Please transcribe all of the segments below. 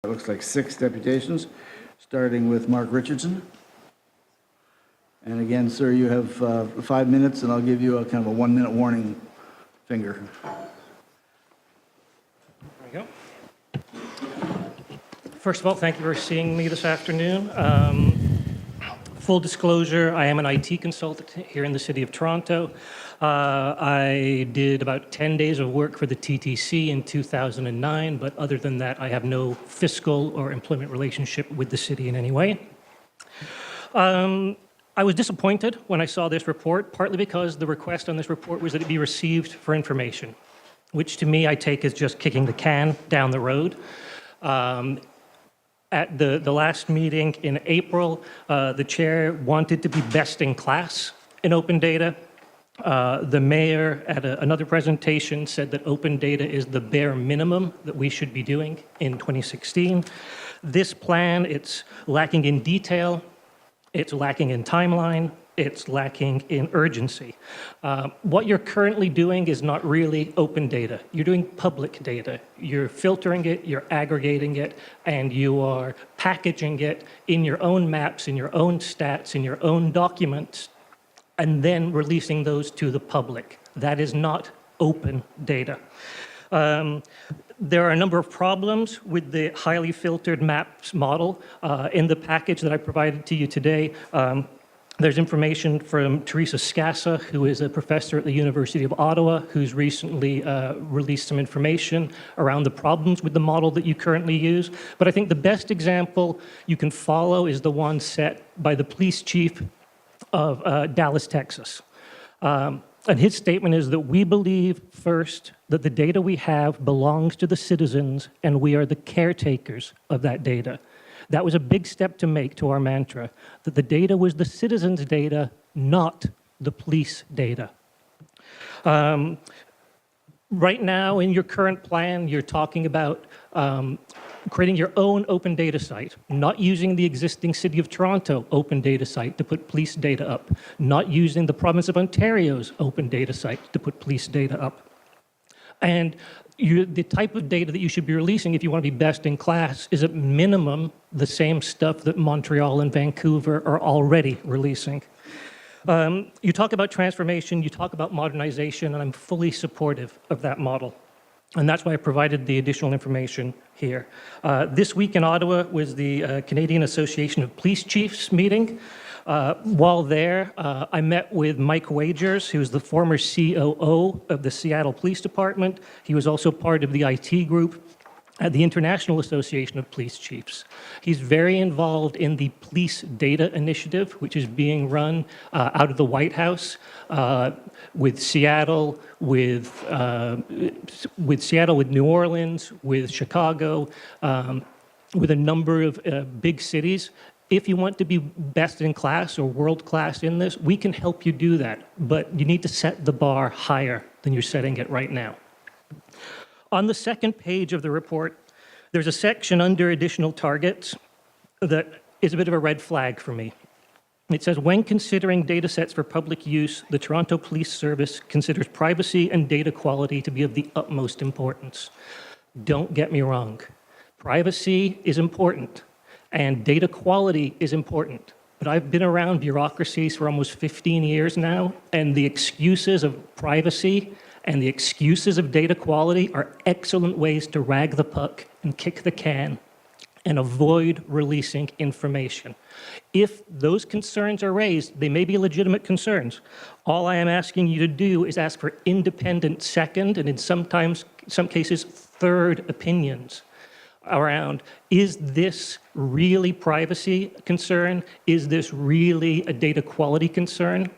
It looks like 6 deputations, starting with Mark Richardson. And again, sir, you have 5 minutes, and I'll give you a kind of a 1-minute warning finger. There we go. First of all, thank you for seeing me this afternoon. Full disclosure, I am an IT consultant here in the city of Toronto. I did about 10 days of work for the TTC in 2009, but other than that, I have no fiscal or employment relationship with the city in any way. I was disappointed when I saw this report, partly because the request on this report was that it be received for information, which to me I take as just kicking the can down the road. At the last meeting in April, the chair wanted to be best in class in open data. The mayor at another presentation said that open data is the bare minimum that we should be doing in 2016. This plan, it's lacking in detail, it's lacking in timeline, it's lacking in urgency. What you're currently doing is not really open data. You're doing public data. You're filtering it, you're aggregating it, and you are packaging it in your own maps, in your own stats, in your own documents, and then releasing those to the public. That is not open data. There are a number of problems with the highly filtered maps model. In the package that I provided to you today, there's information from Teresa Scassa, who is a professor at the University of Ottawa, who's recently released some information around the problems with the model that you currently use. But I think the best example you can follow is the one set by the police chief of Dallas, Texas. And his statement is that we believe, first, that the data we have belongs to the citizens and we are the caretakers of that data. That was a big step to make to our mantra, that the data was the citizens' data, not the police data. Right now, in your current plan, you're talking about creating your own open data site, not using the existing City of Toronto open data site to put police data up, not using the Province of Ontario's open data site to put police data up. And the type of data that you should be releasing if you want to be best in class is at minimum the same stuff that Montreal and Vancouver are already releasing. You talk about transformation, you talk about modernization, and I'm fully supportive of that model. And that's why I provided the additional information here. This week in Ottawa was the Canadian Association of Police Chiefs meeting. While there, I met with Mike Wagers, who's the former COO of the Seattle Police Department. He was also part of the IT group at the International Association of Police Chiefs. He's very involved in the Police Data Initiative, which is being run out of the White House with Seattle, with New Orleans, with Chicago, with a number of big cities. If you want to be best in class or world class in this, we can help you do that, but you need to set the bar higher than you're setting it right now. On the second page of the report, there's a section under additional targets that is a bit of a red flag for me. It says, when considering data sets for public use, the Toronto Police Service considers privacy and data quality to be of the utmost importance. Don't get me wrong. Privacy is important, and data quality is important. But I've been around bureaucracies for almost 15 years now, and the excuses of privacy and the excuses of data quality are excellent ways to rag the puck and kick the can and avoid releasing information. If those concerns are raised, they may be legitimate concerns. All I am asking you to do is ask for independent second, and in some cases, third opinions around, is this really privacy concern? Is this really a data quality concern?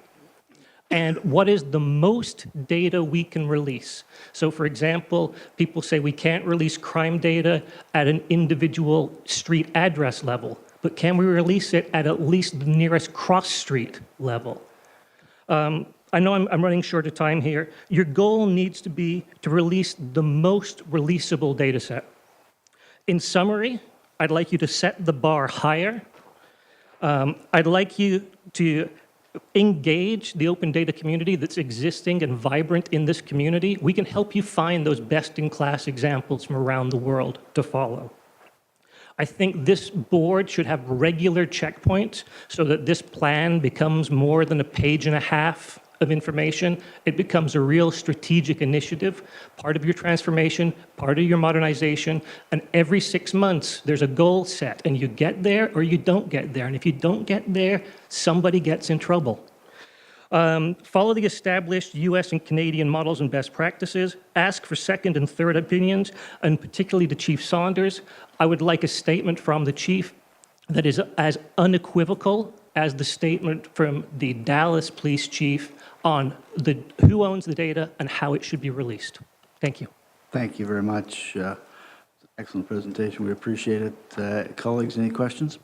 And what is the most data we can release? So for example, people say we can't release crime data at an individual street address level, but can we release it at least the nearest cross-street level? I know I'm running short of time here. Your goal needs to be to release the most releasable data set. In summary, I'd like you to set the bar higher. I'd like you to engage the open data community that's existing and vibrant in this community. We can help you find those best-in-class examples from around the world to follow. I think this board should have regular checkpoints so that this plan becomes more than a page and a half of information. It becomes a real strategic initiative, part of your transformation, part of your modernization, and every 6 months there's a goal set, and you get there or you don't get there. And if you don't get there, somebody gets in trouble. Follow the established US and Canadian models and best practices. Ask for second and third opinions, and particularly to Chief Saunders. I would like a statement from the chief that is as unequivocal as the statement from the Dallas police chief on who owns the data and how it should be released. Thank you. Thank you very much. Excellent presentation. We appreciate it. Colleagues, any questions?